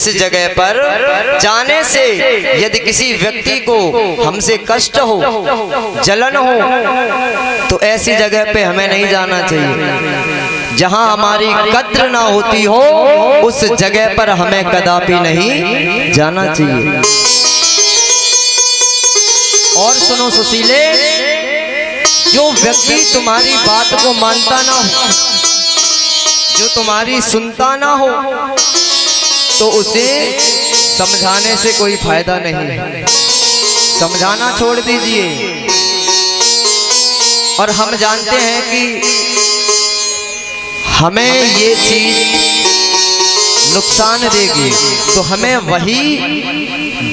इस जगह पर जाने से यदि किसी व्यक्ति को हमसे कष्ट हो, जलन हो, तो ऐसी जगह पे हमें नहीं जाना चाहिए। जहां हमारी कद्र ना होती हो उस जगह पर हमें कदापि नहीं जाना चाहिए। और सुनो सुशीले, जो व्यक्ति तुम्हारी बात को मानता ना हो, जो तुम्हारी सुनता ना हो, तो उसे समझाने से कोई फायदा नहीं है। समझाना छोड़ दीजिए। और हम जानते हैं कि हमें ये चीज नुकसान देगी, तो हमें वही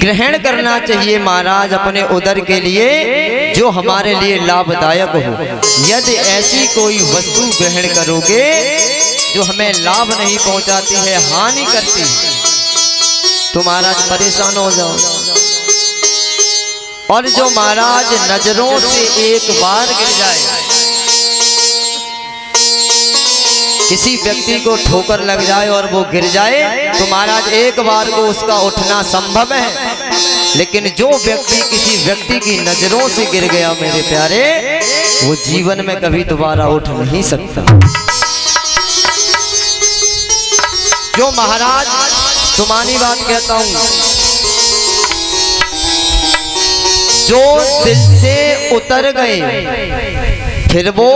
ग्रहण करना चाहिए महाराज अपने उदर के लिए जो हमारे लिए लाभदायक हो। यदि ऐसी कोई वस्तु ग्रहण करोगे जो हमें लाभ नहीं पहुंचाती है, हानि करती है, तो महाराज परेशान हो जाओ। और जो महाराज नजरों से एक बार गिर जाए, किसी व्यक्ति को ठोकर लग जाए और वो गिर जाए, तो महाराज एक बार को उसका उठना संभव है। लेकिन जो व्यक्ति किसी व्यक्ति की नजरों से गिर गया मेरे प्यारे, वो जीवन में कभी दोबारा उठ नहीं सकता। जो महाराज तुम्हारी बात कहता हूं, जो दिल से उतर गए फिर वो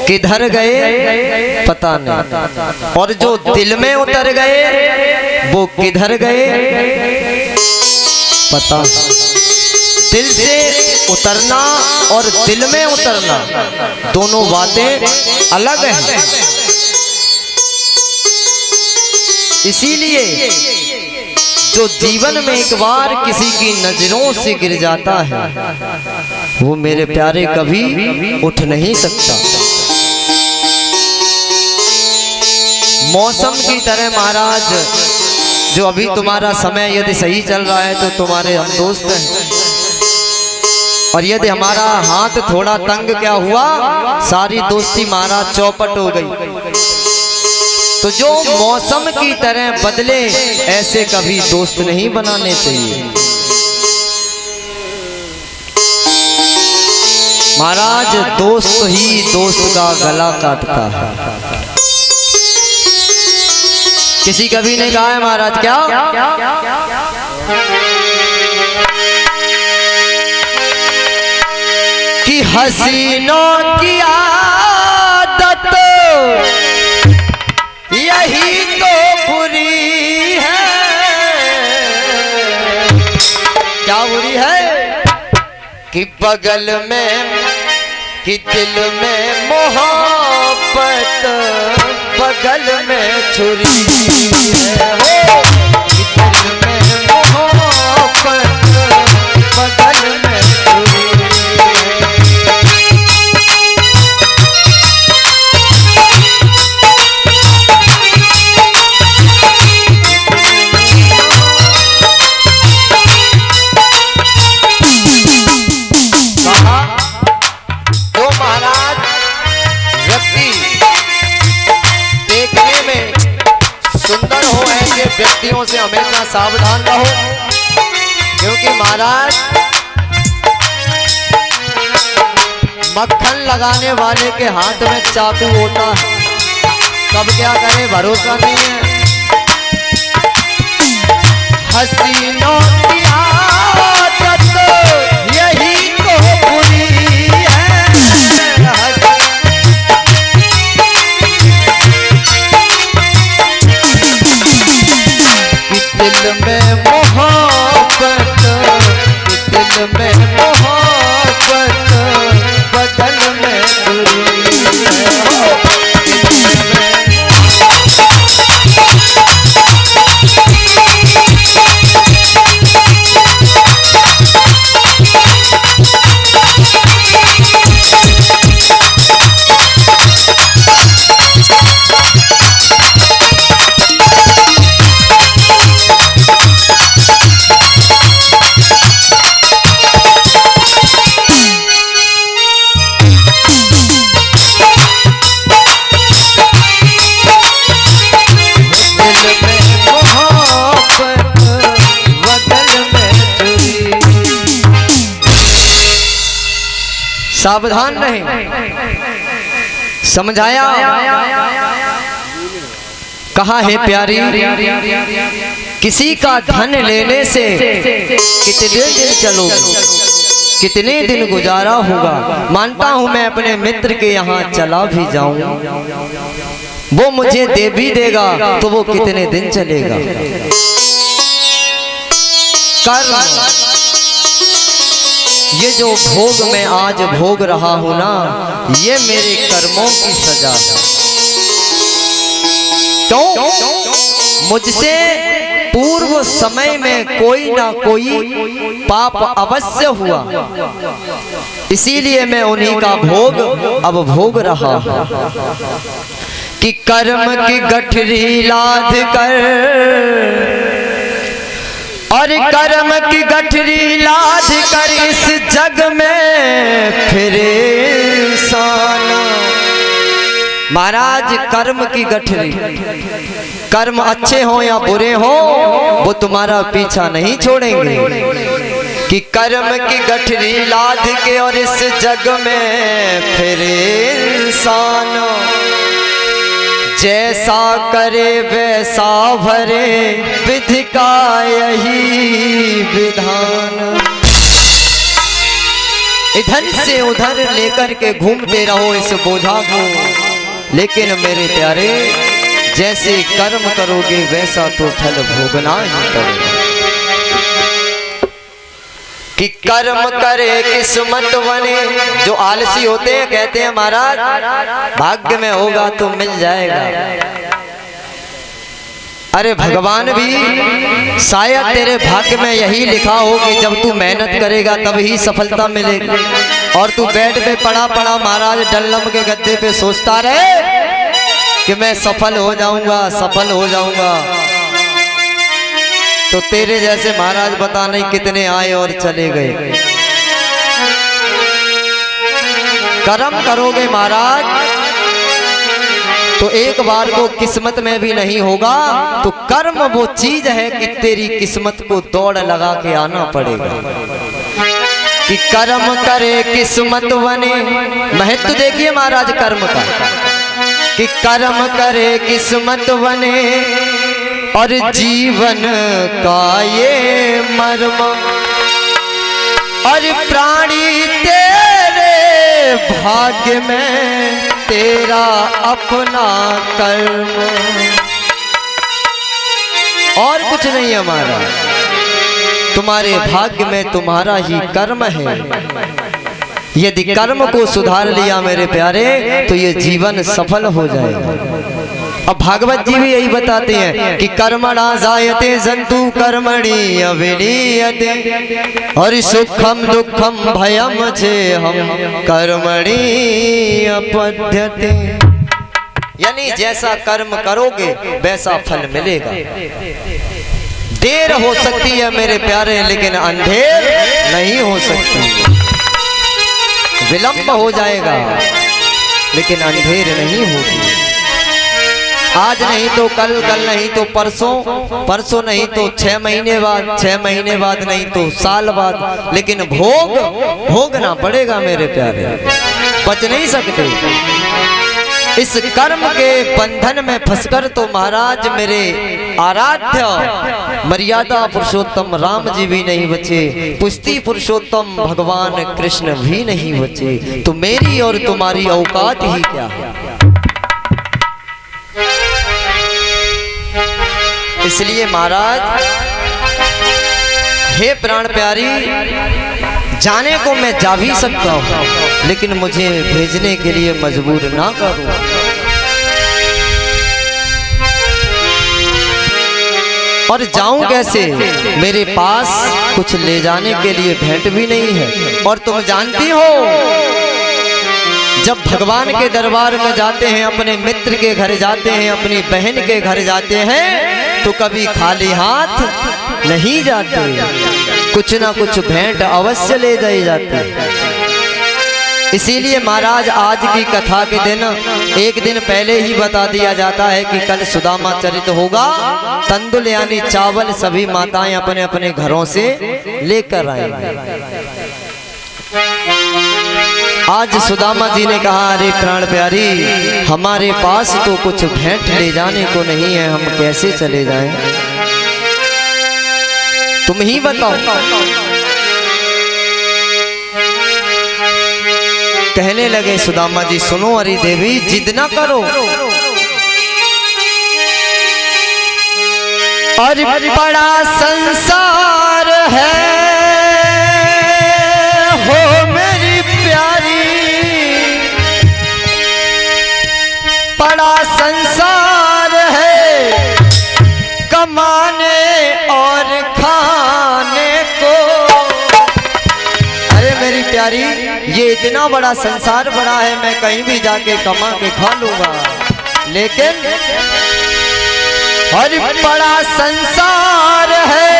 किधर गए पता नहीं, और जो दिल में उतर गए वो किधर गए पता। दिल से उतरना और दिल में उतरना दोनों बातें अलग हैं। इसीलिए जो जीवन में एक बार किसी की नजरों से गिर जाता है, वो मेरे प्यारे कभी उठ नहीं सकता। मौसम की तरह महाराज, जो अभी तुम्हारा समय यदि सही चल रहा है तो तुम्हारे हम दोस्त हैं, और यदि हमारा हाथ थोड़ा तंग क्या हुआ, सारी दोस्ती महाराज चौपट हो गई। तो जो मौसम की तरह बदले, ऐसे कभी दोस्त नहीं बनाने चाहिए महाराज। दोस्त ही दोस्त का गला काटता है। किसी कवि ने कहा है महाराज, क्या कि हसीनों की आदत यही तो बुरी है। क्या बुरी है? कि बगल में कि दिल में मोहब्बत, बगल में छुरी है। हो कि दिल में मोहब्बत, बगल में छुरी है। व्यक्तियों से हमेशा सावधान रहो, क्योंकि महाराज मक्खन लगाने वाले के हाथ में चाकू होता है, कब क्या करे भरोसा नहीं है। हसीनों की आदत यही तो बुरी है। दिल में मोहब्बत, दिल में मोहब्बत, बदल में दूरी है। सावधान रहें। समझाया, कहा है प्यारी, किसी का धन लेने से कितने दिन चलोगे, कितने दिन गुजारा होगा। मानता हूं मैं अपने मित्र के यहाँ चला भी जाऊं, वो मुझे दे भी देगा तो वो कितने दिन चलेगा। कर्म, ये जो भोग मैं आज भोग रहा हूं ना, ये मेरे कर्मों की सजा है। क्यों? मुझसे पूर्व समय में कोई ना कोई पाप अवश्य हुआ, इसीलिए मैं उन्हीं का भोग अब भोग रहा हूं। कि कर्म की गठरी लाद कर, और कर्म की गठरी लाद कर इस जग में फिरे इंसान। महाराज, कर्म की गठरी, कर्म अच्छे हो या बुरे हो, वो तुम्हारा पीछा नहीं छोड़ेंगे। कि कर्म की गठरी लाद के और इस जग में फिरे इंसान। जैसा करे वैसा भरे, विधि का यही विधान। इधर से उधर लेकर के घूमते रहो इस बोझा को, लेकिन मेरे प्यारे, जैसे कर्म करोगे वैसा तो फल भोगना ही पड़ेगा। कि कर्म करे किस्मत बने। जो आलसी होते हैं कहते हैं महाराज भाग्य में होगा तो मिल जाएगा। अरे भगवान भी शायद तेरे भाग्य में यही लिखा हो कि जब तू मेहनत करेगा तब ही सफलता मिलेगी, और तू बेड पे पड़ा पड़ा महाराज डल्लम के गद्दे पे सोचता रहे कि मैं सफल हो जाऊंगा, सफल हो जाऊंगा, तो तेरे जैसे महाराज बता नहीं कितने आए और चले गए। कर्म करोगे महाराज तो एक बार को किस्मत में भी नहीं होगा, तो कर्म वो चीज है कि तेरी किस्मत को दौड़ लगा के आना पड़ेगा। कि कर्म करे किस्मत बने। महत्व देखिए महाराज कर्म का, कि कर्म करे किस्मत बने और जीवन का ये मर्म। और प्राणी तेरे भाग्य में तेरा अपना कर्म, और कुछ नहीं हमारा, तुम्हारे भाग्य में तुम्हारा ही कर्म है। यदि कर्म को सुधार लिया मेरे प्यारे तो ये जीवन सफल हो जाएगा। अब भागवत जी भी यही बताते हैं कि कर्मणा जायते जंतु कर्मणि अविलीयते, और सुखम दुखम भयम छेहम कर्मणि अपद्यते। यानी जैसा कर्म करोगे वैसा फल मिलेगा। देर हो सकती है मेरे प्यारे, लेकिन अंधेर नहीं हो सकती। विलंब हो जाएगा लेकिन अंधेर नहीं होगी। आज नहीं तो कल, कल नहीं तो परसों, परसों नहीं तो 6 महीने बाद, 6 महीने बाद नहीं तो साल बाद, लेकिन भोगना पड़ेगा मेरे प्यारे, बच नहीं सकते। इस कर्म के बंधन में फंसकर तो महाराज मेरे आराध्य मर्यादा पुरुषोत्तम राम जी भी नहीं बचे, पुष्टि पुरुषोत्तम भगवान कृष्ण भी नहीं बचे, तो मेरी और तुम्हारी औकात ही क्या है। इसलिए महाराज, हे प्राण प्यारी, जाने को मैं जा भी सकता हूं, लेकिन मुझे भेजने के लिए मजबूर ना करो। और जाऊं कैसे, मेरे पास कुछ ले जाने के लिए भेंट भी नहीं है। और तुम जानती हो, जब भगवान के दरबार में जाते हैं, अपने मित्र के घर जाते हैं, अपनी बहन के घर जाते हैं, तो कभी खाली हाथ नहीं जाते, कुछ ना कुछ भेंट अवश्य ले जाई जाती। इसीलिए महाराज आज की कथा के दिन एक दिन पहले ही बता दिया जाता है कि कल सुदामा चरित होगा। तंदुल यानी चावल सभी माताएं अपने अपने घरों से लेकर आएंगी। आज सुदामा जी ने कहा, अरे प्राण प्यारी, हमारे पास तो कुछ भेंट ले जाने को नहीं है, हम कैसे चले जाएं? तुम ही बताओ। कहने लगे सुदामा जी, सुनो अरे देवी, जिद ना करो। और बड़ा संसार है हो मेरी प्यारी, बड़ा संसार है कमाने और खाने को। अरे मेरी प्यारी, ये इतना बड़ा संसार बड़ा है, मैं कहीं भी जाके कमा के खा लूंगा, लेकिन और बड़ा संसार है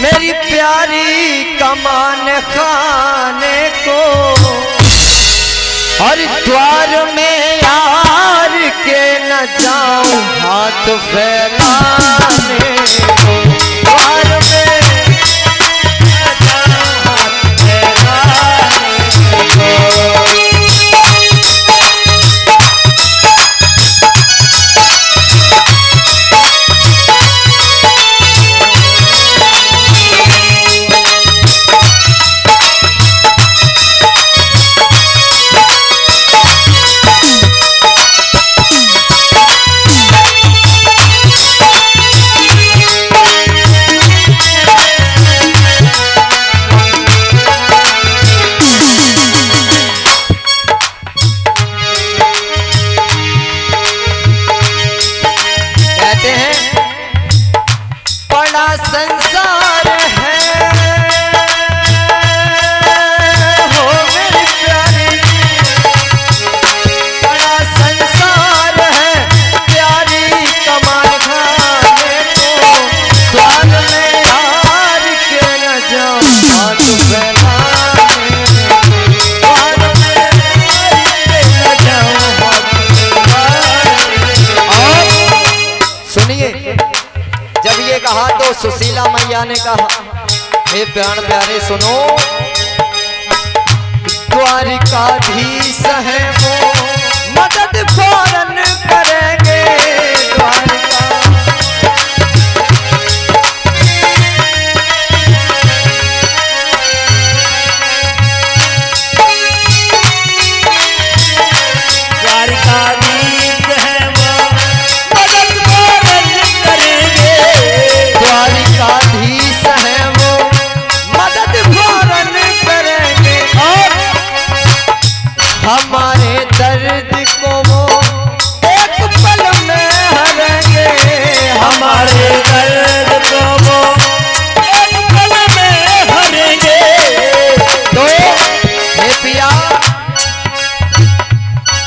मेरी प्यारी कमाने खाने को। और द्वार में यार के न जाऊं हाथ फैलाने को, द्वार में न जाऊं हाथ फैलाने को। संसार है हो मेरी प्यारी, बड़ा संसार है प्यारी कमाने खाने को। द्वार में यार के न जाऊं हाथ फैलाने, द्वार में यार के न जाऊं हाथ फैलाने। सुनिए, जब ये कहा तो सुशीला मैया ने कहा, हे प्राण प्यारे सुनो, द्वारिकाधीश है वो मदद फौरन करेंगे। द्वारिका हमारे दर्द को वो एक पल में हरेंगे, हमारे दर्द को वो एक पल में हरेंगे। तो हे पिया,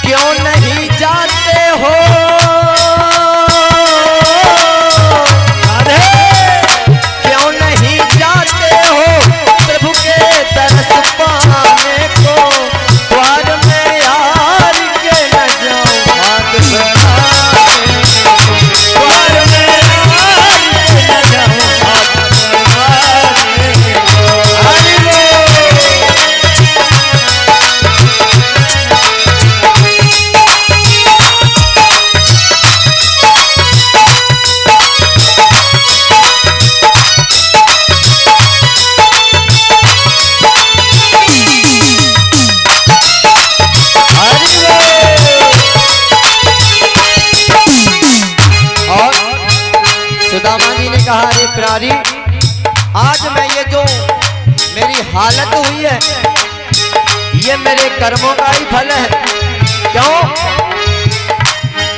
क्यों नहीं जाते हो? अरे क्यों नहीं जाते हो प्रभु के तरस पाने को? द्वार में यार के न जाऊं हाथ फैलाने, द्वार में यार के न जाऊं हाथ फैलाने को। हरि सुदामा जी ने कहा, अरे प्यारी, आज मैं ये जो मेरी हालत हुई है, ये मेरे कर्मों का ही फल है। क्यों?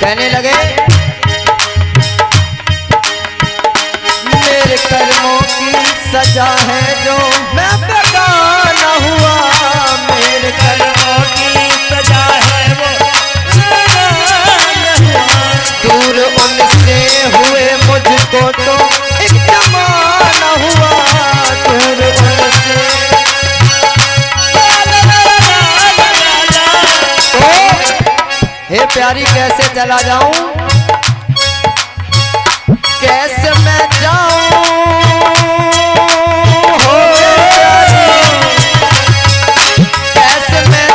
कहने लगे, मेरे कर्मों की सजा है जो मैं बेगाना हुआ, मेरे कर्मों की सजा है वो दूर उनसे हुए मुझको तो एक जमाना हुआ, दूर उनसे। तो हे प्यारी, कैसे चला जाऊं, कैसे मैं जाऊं? हो कैसे मैं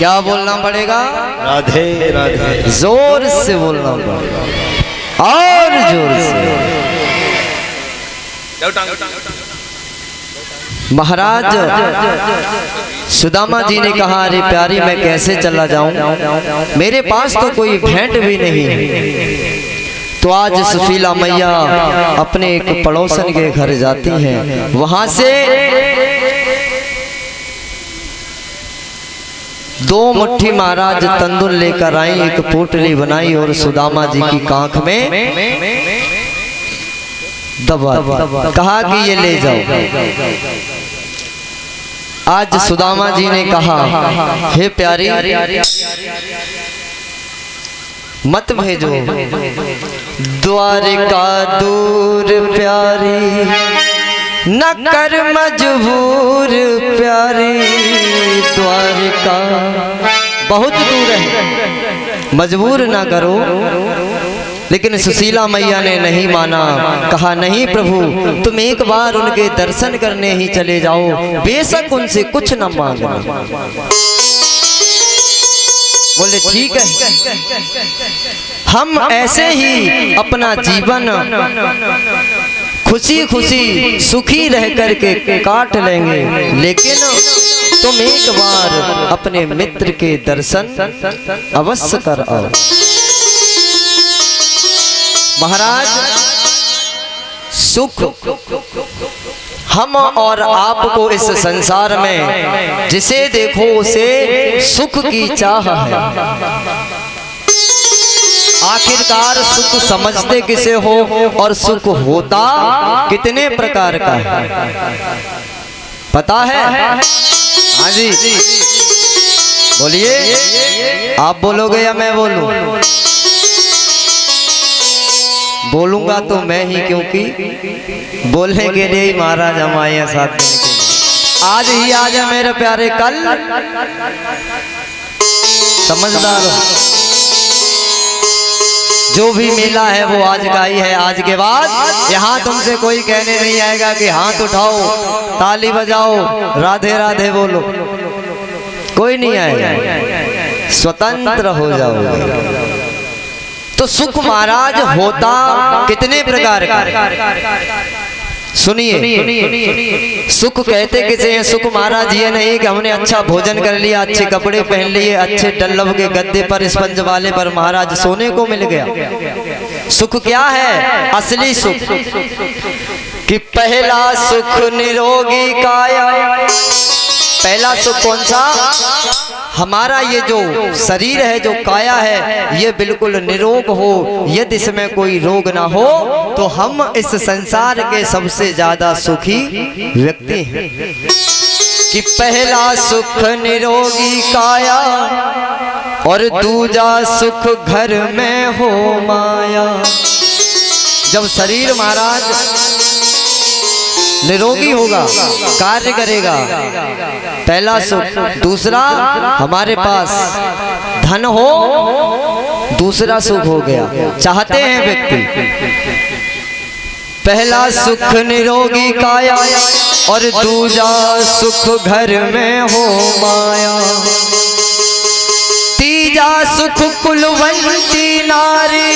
क्या बोलना पड़ेगा? राधे राधे। जोर से बोलना पड़ेगा और जोर से। महाराज सुदामा जी ने कहा, अरे प्यारी मैं कैसे चला जाऊं, मेरे पास तो कोई भेंट भी नहीं है। तो आज सुशीला मैया अपने एक पड़ोसन के घर जाती हैं, वहां से 2 मुट्ठी महाराज तंदुल लेकर आई, एक पोटली बनाई और सुदामा जी की कांख में दबा कहा कि ये ले जाओ। आज सुदामा जी ने कहा, हे प्यारी मत भेजो, द्वारिका दूर प्यारी, न कर मजबूर प्यारी, द्वारिका बहुत दूर है, मजबूर ना करो। लेकिन सुशीला मैया ने नहीं माना, कहा नहीं प्रभु, तुम एक बार उनके दर्शन करने ही चले जाओ, बेशक उनसे कुछ न मांगना। बोले ठीक है, हम ऐसे ही अपना जीवन खुशी खुशी सुखी रह करके काट लेंगे, लेकिन तुम एक बार अपने मित्र के दर्शन अवश्य कर आओ। महाराज सुख हम और आपको इस संसार में जिसे देखो उसे सुख की चाह है। आखिरकार सुख समझते किसे हो और सुख होता कितने प्रकार का है पता है? हाँ जी बोलिए। आप बोलोगे या मैं बोलूं? बोलूंगा तो मैं ही, क्योंकि बोलने के लिए ही महाराज हम आए हैं साथ देने के लिए। आज ही आज है मेरे प्यारे, कल समझदार हो। जो भी मेला है वो आज का ही है। आज के बाद यहाँ तुमसे कोई कहने नहीं आएगा कि हाथ उठाओ, ताली बजाओ, राधे राधे बोलो, कोई नहीं आएगा। स्वतंत्र हो जाओगे। तो सुख महाराज होता कितने प्रकार का? सुनिए, सुख कहते किसे हैं? सुख महाराज ये नहीं कि हमने अच्छा भोजन कर लिया, अच्छे कपड़े पहन लिए, अच्छे डल्लव के गद्दे पर, स्पंज वाले पर महाराज सोने को मिल गया। सुख क्या है? असली सुख कि पहला सुख निरोगी काया। पहला सुख कौन सा? हमारा ये जो शरीर है, जो काया है, ये बिल्कुल निरोग हो। यदि इसमें कोई रोग ना हो तो हम इस संसार के सबसे ज्यादा सुखी व्यक्ति हैं। कि पहला सुख निरोगी काया और दूजा सुख घर में हो माया। जब शरीर महाराज निरोगी होगा, कार्य करेगा, पहला सुख। दूसरा हमारे पास धन हो, दूसरा सुख हो गया। चाहते हैं व्यक्ति पहला सुख निरोगी काया और दूजा सुख घर में हो माया। तीजा सुख कुलवंती नारी।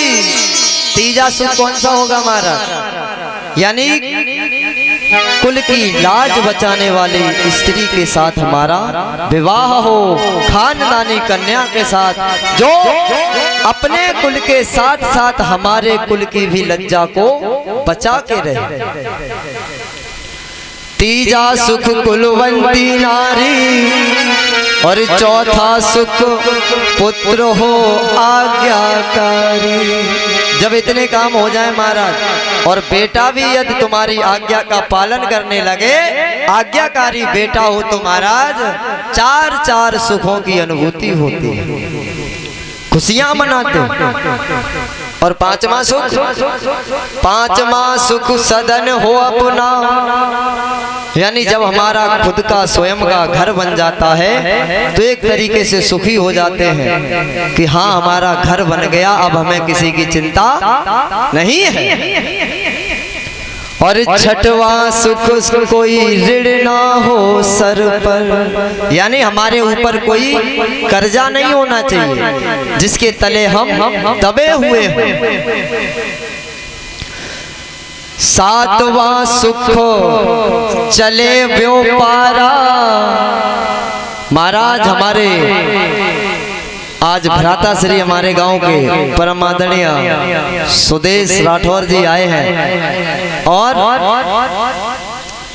तीजा सुख कौन सा होगा हमारा? यानी कुल की लाज बचाने वाली स्त्री के साथ हमारा विवाह हो, खानदानी कन्या के साथ, जो अपने कुल के साथ साथ हमारे कुल की भी लज्जा को बचा के रहे। तीजा सुख कुलवंती नारी और चौथा सुख पुत्र हो आज्ञाकारी। जब इतने काम हो जाए महाराज, और बेटा भी यदि तुम्हारी आज्ञा का पालन करने लगे, आज्ञाकारी बेटा हो तो महाराज 4 सुखों की अनुभूति होती है, खुशियां मनाते। और पांचवा सुख सदन हो अपना। यानी जब हमारा खुद का स्वयं का घर बन जाता है तो एक तरीके से सुखी हो जाते हैं कि हाँ हमारा घर बन गया, अब हमें किसी की चिंता नहीं है। और छठवा सुख कोई ऋण ना हो सर पर, यानी हमारे ऊपर कोई कर्जा नहीं होना चाहिए जिसके तले हम दबे हुए हैं। सातवां सुख चले व्यापारा। महाराज हमारे आज भ्राता श्री हमारे गांव के परम आदरणीय सुदेश राठौर जी आए हैं और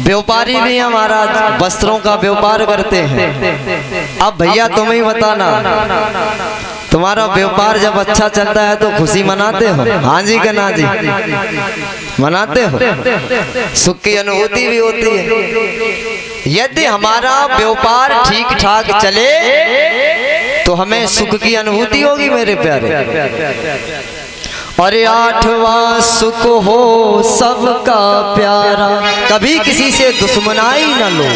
व्यापारी भी हैं महाराज, वस्त्रों का व्यापार करते हैं। अब भैया तुम ही बताना, तुम्हारा व्यापार जब अच्छा चलता है तो खुशी मनाते हो? हाँ जी कि ना जी? मनाते हो? सुख की अनुभूति भी होती है। यदि हमारा व्यापार ठीक ठाक चले तो हमें सुख की अनुभूति होगी मेरे प्यारे। और आठवां सुख हो सबका प्यारा। कभी किसी से दुश्मनाई न लो,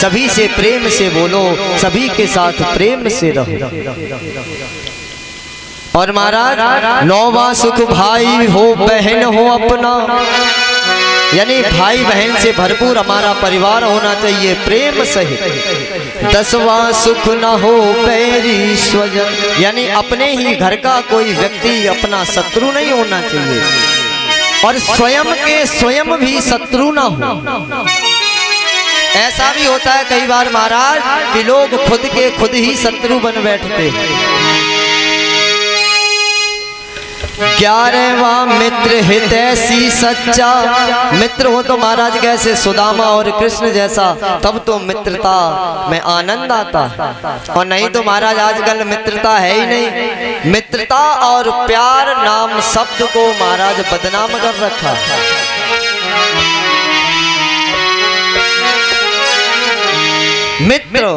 सभी से प्रेम से बोलो, सभी के साथ प्रेम से रहो। और महाराज नौवां सुख भाई हो बहन हो अपना, यानी भाई बहन से भरपूर हमारा परिवार होना चाहिए प्रेम सहित। दसवां सुख न हो बैरी स्वजन, यानी अपने ही घर का कोई व्यक्ति अपना शत्रु नहीं होना चाहिए और स्वयं के स्वयं भी शत्रु न हो। ऐसा भी होता है कई बार महाराज कि लोग खुद के खुद ही शत्रु बन बैठते हैं। 11वां मित्र हितैषी सच्चा। मित्र हो तो महाराज कैसे सुदामा और कृष्ण जैसा, तब तो मित्रता में आनंद आता, और नहीं तो महाराज आजकल मित्रता है ही नहीं। मित्रता और प्यार नाम शब्द को महाराज बदनाम कर रखा। मित्र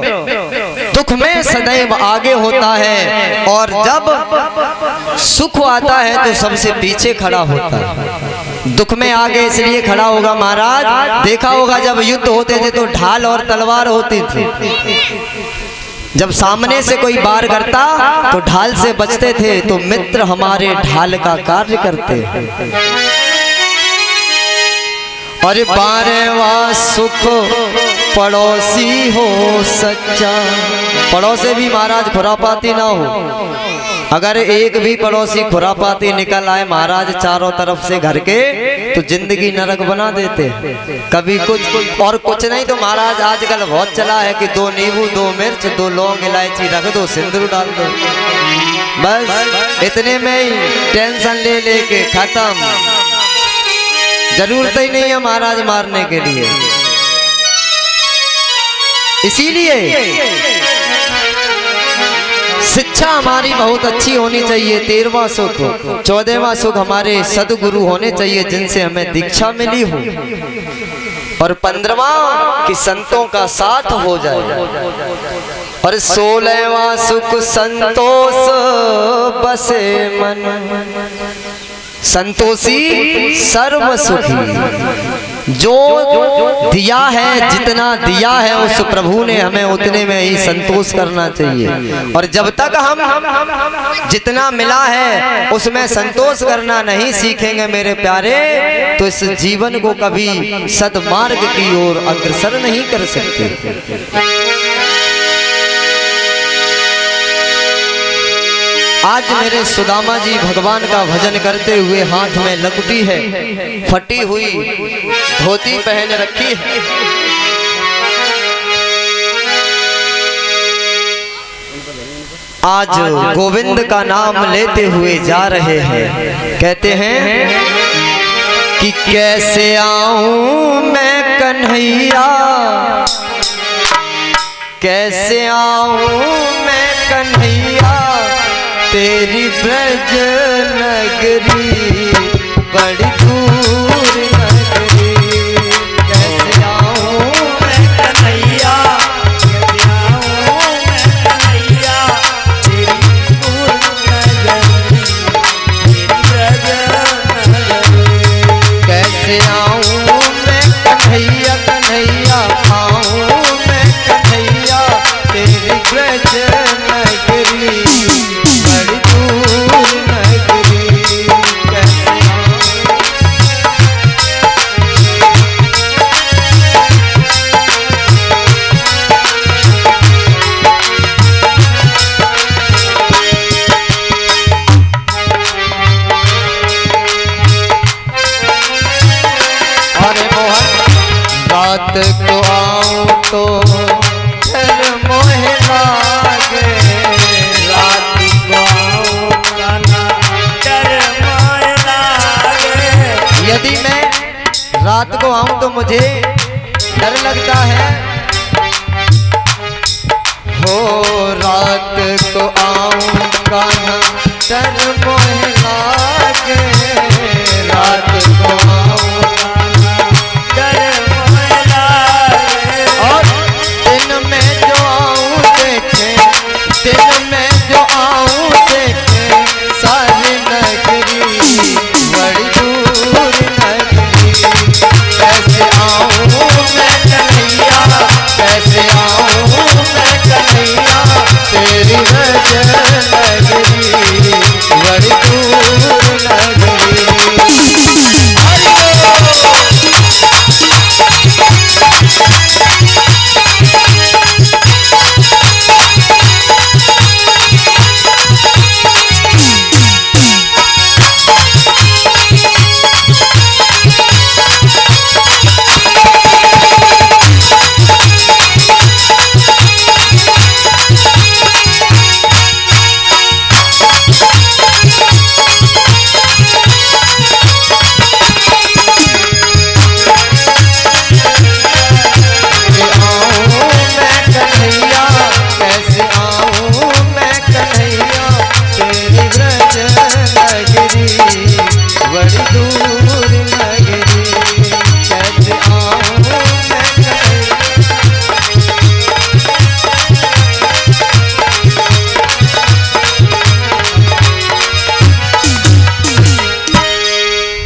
दुख में सदैव आगे होता है और जब सुख आता है तो सबसे पीछे खड़ा होता है। दुख में आगे इसलिए खड़ा होगा महाराज, देखा होगा जब युद्ध होते थे तो ढाल और तलवार होती थी। जब सामने से कोई वार करता तो ढाल से बचते थे, तो मित्र हमारे ढाल का कार्य करते हैं। और 12वां सुख पड़ोसी हो सच्चा। पड़ोसी भी महाराज खुरापाती ना हो। अगर एक भी पड़ोसी खुरापाती निकल आए महाराज चारों तरफ से घर के, तो जिंदगी नरक बना देते। कभी कुछ और कुछ नहीं तो महाराज आजकल बहुत चला है कि 2 नींबू 2 मिर्च 2 लौंग इलायची रख दो, सिंदूर डाल दो, बस इतने में ही टेंशन ले लेके खत्म। जरूरत ही नहीं है महाराज मारने के लिए। इसीलिए शिक्षा हमारी बहुत अच्छी होनी चाहिए। 13वां सुख, 14वां सुख हमारे सदगुरु होने चाहिए जिनसे हमें दीक्षा मिली हो। और 15वां कि संतों का साथ हो जाए। और 16वां सुख संतोष बसे मन। संतोषी सर्व सुखी। जो दिया है, जितना दिया है उस प्रभु ने हमें उतने में ही संतोष करना चाहिए। और जब तक हम जितना मिला है उसमें संतोष करना नहीं सीखेंगे मेरे प्यारे, तो इस जीवन को कभी सद्मार्ग की ओर अग्रसर नहीं कर सकते। आज मेरे सुदामा जी भगवान का भजन करते हुए हाथ में लकुटी है, फटी हुई धोती पहन रखी है। आज गोविंद का नाम लेते हुए जा रहे हैं। कहते हैं कि कैसे आऊं मैं कन्हैया, कैसे आऊं मैं कन्हैया, तेरी ब्रज नगरी बड़ी दूर नगरी। कैसे आऊं मैं कन्हैया, कैसे आऊं मैं कन्हैया, तेरी दूर नगरी, तेरी ब्रज नगरी। कैसे आऊं मैं कन्हैया, कन्हैया आऊं मैं कन्हैया, तेरी ब्रज नगरी बड़ी दूर नगरी। कैसे मुझे डर लगता है। हो रात को आऊं कहाँ डर मोहे लागे, रात को आऊं डर मोहे लागे। और दिन में जो आऊं देखे, दिन में जो आऊं देखे सारी नगरी बड़ी दूर नगरी। कैसे आऊं मैं कन्हैया, कैसे आऊं मैं कन्हैया, तेरी नजर नगरी बड़ी दूर नगरी।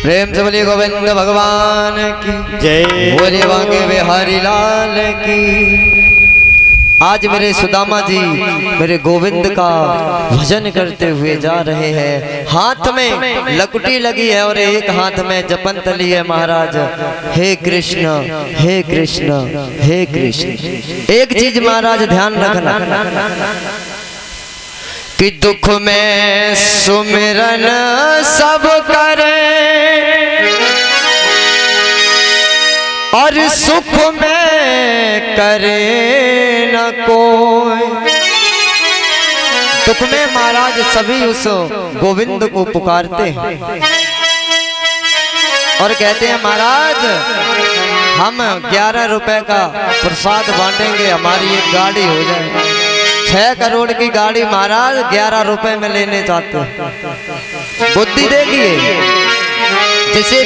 प्रेम से बोलिए गोविंद भगवान की जय। बोलिए बांके बिहारी लाल की। आज मेरे सुदामा जी मेरे गोविंद का भजन करते हुए जा रहे हैं। हाथ में लकुटी लगी है और एक हाथ में जपन तली है महाराज। हे कृष्ण हे कृष्ण हे कृष्ण। एक चीज महाराज ध्यान रखना कि दुख में सुमिरन सब करे और सुख में करे न कोई। दुख में महाराज सभी उस गोविंद को पुकारते हैं और कहते हैं महाराज हम 11 रुपए का प्रसाद बांटेंगे, हमारी एक गाड़ी हो जाए। 6 करोड़ की गाड़ी महाराज 11 रुपए में लेने चाहते हैं। बुद्धि देखिए जिसे